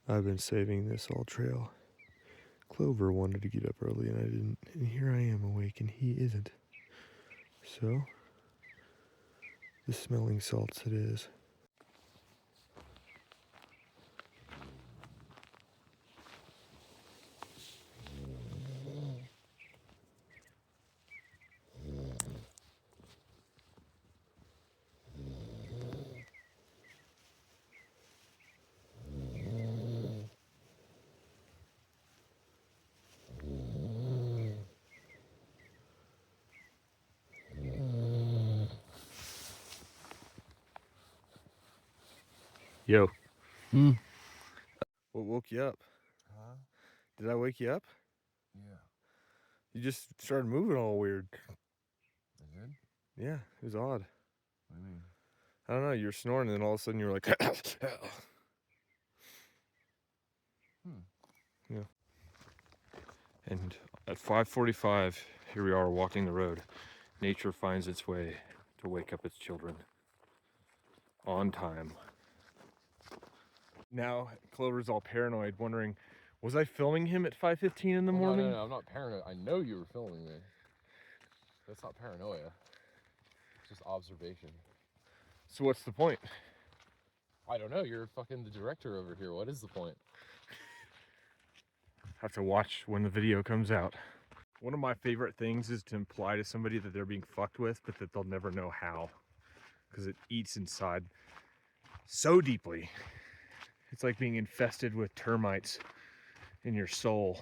I've been saving this all trail. Clover wanted to get up early and I didn't, and here I am awake and he isn't. So, the smelling salts it is. Yo. What woke you up? Huh? Did I wake you up? Yeah. You just started moving all weird. I did? Yeah, it was odd. What do you mean? I don't know, you were snoring and then all of a sudden you were like, Yeah. And at 5:45, here we are walking the road. Nature finds its way to wake up its children. On time. Now Clover's all paranoid, wondering, was I filming him at 5:15 in the morning? No, I'm not paranoid. I know you were filming me. That's not paranoia. It's just observation. So what's the point? I don't know. You're fucking the director over here. What is the point? Have to watch when the video comes out. One of my favorite things is to imply to somebody that they're being fucked with, but that they'll never know how. Because it eats inside so deeply. It's like being infested with termites in your soul.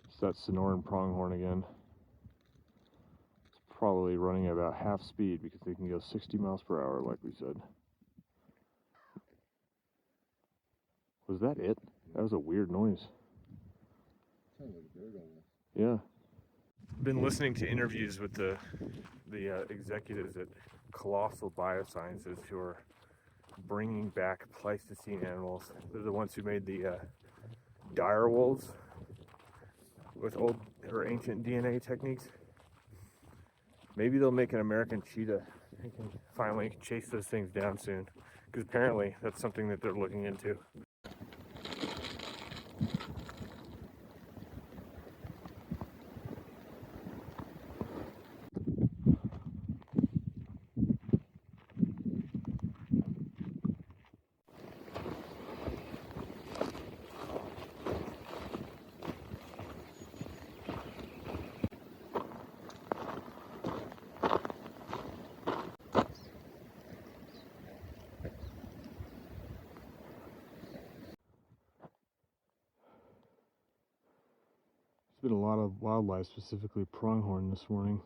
It's that Sonoran pronghorn again. It's probably running at about half speed because they can go 60 miles per hour, like we said. Was that it? That was a weird noise. Sounds like a bird almost. Yeah. Been listening to interviews with the executives at Colossal Biosciences who are bringing back Pleistocene animals. They're the ones who made the dire wolves with old or ancient DNA techniques. Maybe they'll make an American cheetah and can finally chase those things down soon, because apparently that's something that they're looking into. There's been a lot of wildlife, specifically pronghorn, this morning.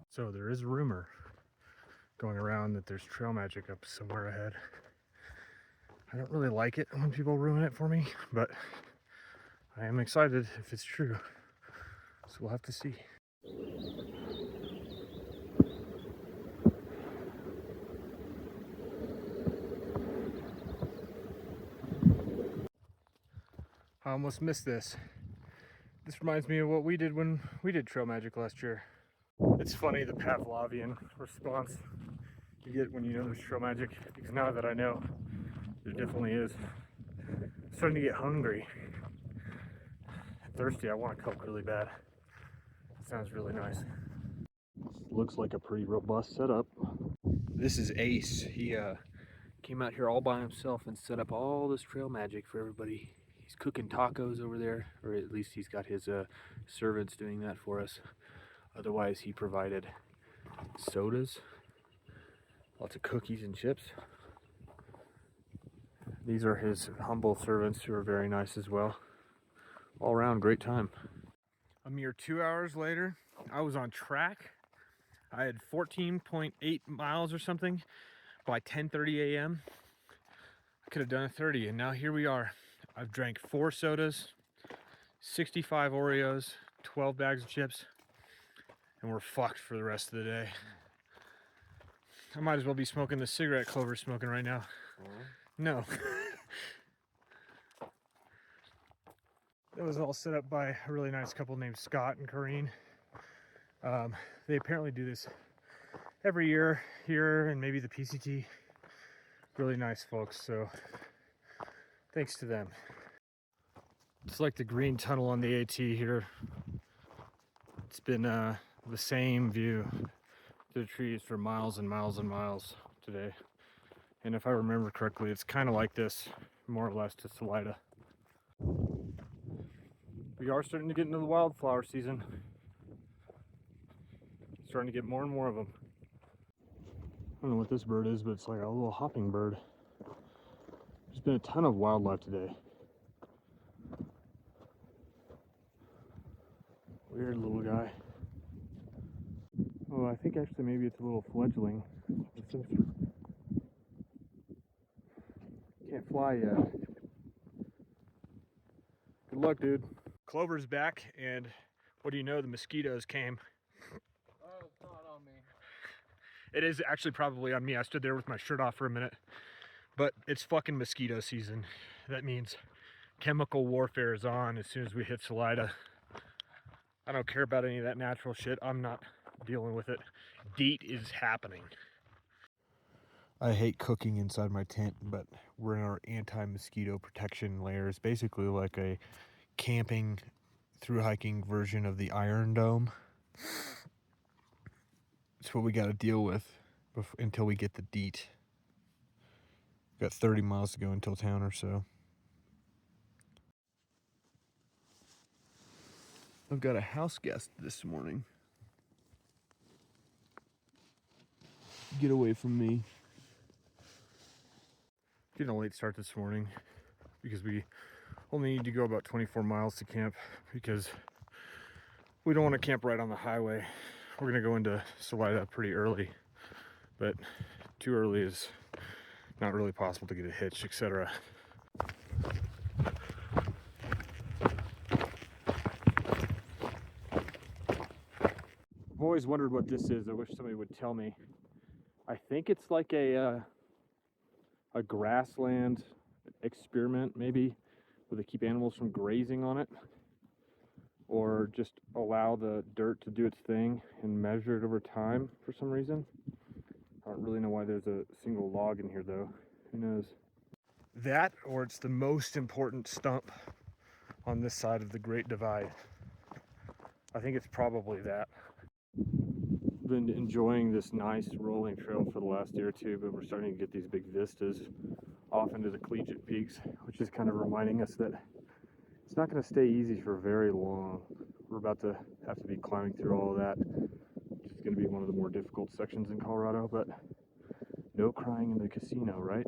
So there is a rumor going around that there's trail magic up somewhere ahead. I don't really like it when people ruin it for me, but I am excited if it's true. So we'll have to see. I almost missed this. This reminds me of what we did when we did trail magic last year. It's funny, the Pavlovian response you get when you know there's trail magic, because now that I know, there definitely is. I'm starting to get hungry. Thirsty. I want a Coke really bad. It sounds really nice. Looks like a pretty robust setup. This is Ace. He came out here all by himself and set up all this trail magic for everybody. He's cooking tacos over there, or at least he's got his servants doing that for us. Otherwise, he provided sodas, lots of cookies and chips. These are his humble servants who are very nice as well. All around, great time. A mere 2 hours later, I was on track. I had 14.8 miles or something by 10:30 a.m. I could have done a 30, and now here we are. I've drank 4 sodas, 65 Oreos, 12 bags of chips, and we're fucked for the rest of the day. I might as well be smoking the cigarette Clover's smoking right now. No. It was all set up by a really nice couple named Scott and Corrine. They apparently do this every year here, and maybe the PCT. Really nice folks, so thanks to them. It's like the green tunnel on the AT here. It's been the same view to the trees for miles and miles and miles today. And if I remember correctly, it's kind of like this, more or less, to Salida. We are starting to get into the wildflower season. Starting to get more and more of them. I don't know what this bird is, but it's like a little hopping bird. There's been a ton of wildlife today. Weird little guy. Oh, I think actually maybe it's a little fledgling. Can't fly yet. Good luck, dude. Clover's back, and what do you know? The mosquitoes came. Oh, it's not on me. It is actually probably on me. I stood there with my shirt off for a minute. But it's fucking mosquito season. That means chemical warfare is on as soon as we hit Salida. I don't care about any of that natural shit. I'm not dealing with it. DEET is happening. I hate cooking inside my tent, but we're in our anti-mosquito protection layers. Basically like a camping, through hiking version of the Iron Dome. It's what we got to deal with until we get the DEET. Got 30 miles to go until town or so. I've got a house guest this morning. Get away from me. Getting a late start this morning because we only need to go about 24 miles to camp because we don't want to camp right on the highway. We're going to go into Salida pretty early, but too early is not really possible to get a hitch, etc. I've always wondered what this is. I wish somebody would tell me. I think it's like a grassland experiment, maybe, where they keep animals from grazing on it, or just allow the dirt to do its thing and measure it over time for some reason. I don't really know why there's a single log in here, though. Who knows? That, or it's the most important stump on this side of the Great Divide. I think it's probably that. Been enjoying this nice rolling trail for the last day or two, but we're starting to get these big vistas off into the collegiate peaks, which is kind of reminding us that it's not going to stay easy for very long. We're about to have to be climbing through all of that, which is going to be one of the more difficult sections in Colorado, but no crying in the casino, right?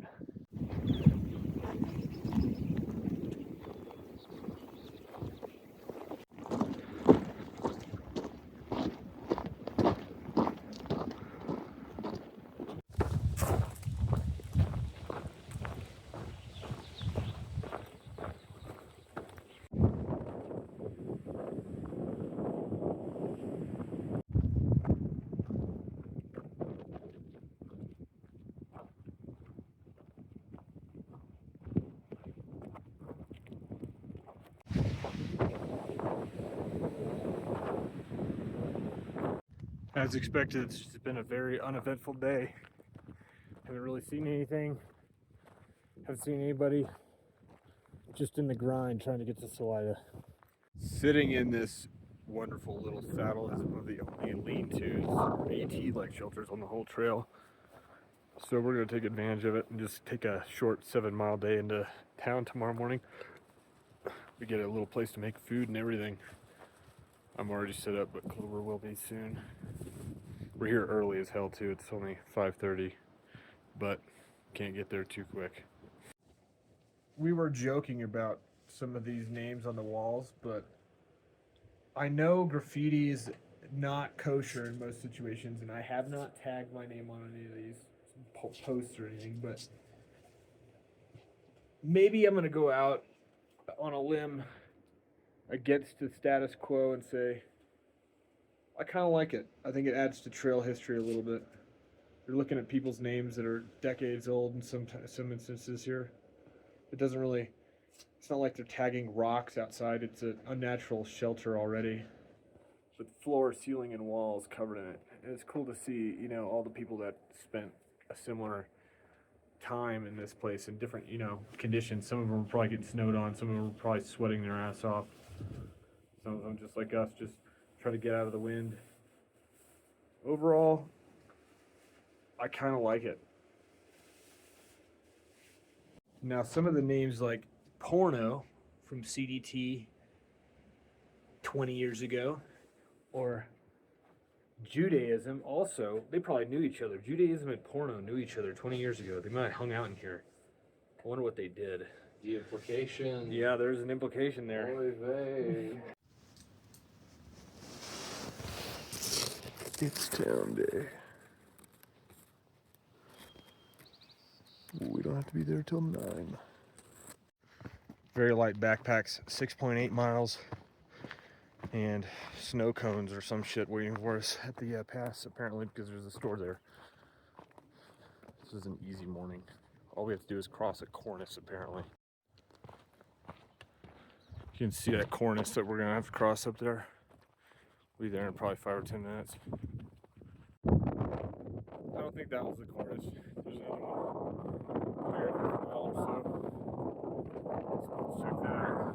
As expected, it's just been a very uneventful day. Haven't really seen anything. Haven't seen anybody. Just in the grind trying to get to Salida. Sitting in this wonderful little saddle is one of the only lean-tos, AT-like shelters on the whole trail. So we're going to take advantage of it and just take a short 7-mile day into town tomorrow morning. We get a little place to make food and everything. I'm already set up, but Clover will be soon. We're here early as hell too. It's only 5:30, but can't get there too quick. We were joking about some of these names on the walls, but I know graffiti is not kosher in most situations, and I have not tagged my name on any of these posts or anything, but maybe I'm going to go out on a limb against the status quo and say, I kind of like it. I think it adds to trail history a little bit. You're looking at people's names that are decades old in some instances here. It doesn't really, it's not like they're tagging rocks outside. It's an unnatural shelter already, with floor, ceiling, and walls covered in it. And it's cool to see, you know, all the people that spent a similar time in this place in different, you know, conditions. Some of them were probably getting snowed on. Some of them were probably sweating their ass off. Some of them, just like us, just trying to get out of the wind. Overall, I kind of like it. Now, some of the names like Porno from CDT 20 years ago, or Judaism also, they probably knew each other. Judaism and Porno knew each other 20 years ago. They might have hung out in here. I wonder what they did. The implication. Yeah, there's an implication there. Oy vey. It's town day. We don't have to be there till 9. Very light backpacks, 6.8 miles, and snow cones or some shit waiting for us at the pass, apparently, because there's a store there. This is an easy morning. All we have to do is cross a cornice, apparently. You can see that cornice that we're gonna have to cross up there. We'll be there in probably 5 or 10 minutes. I don't think that was the cornice. There's another one. Here, a mile or so. Let's check that out.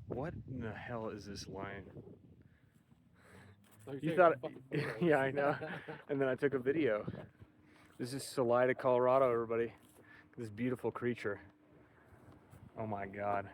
What in the hell is this line? You thought, yeah, I know. And then I took a video. This is Salida, Colorado, everybody. This beautiful creature. Oh my God.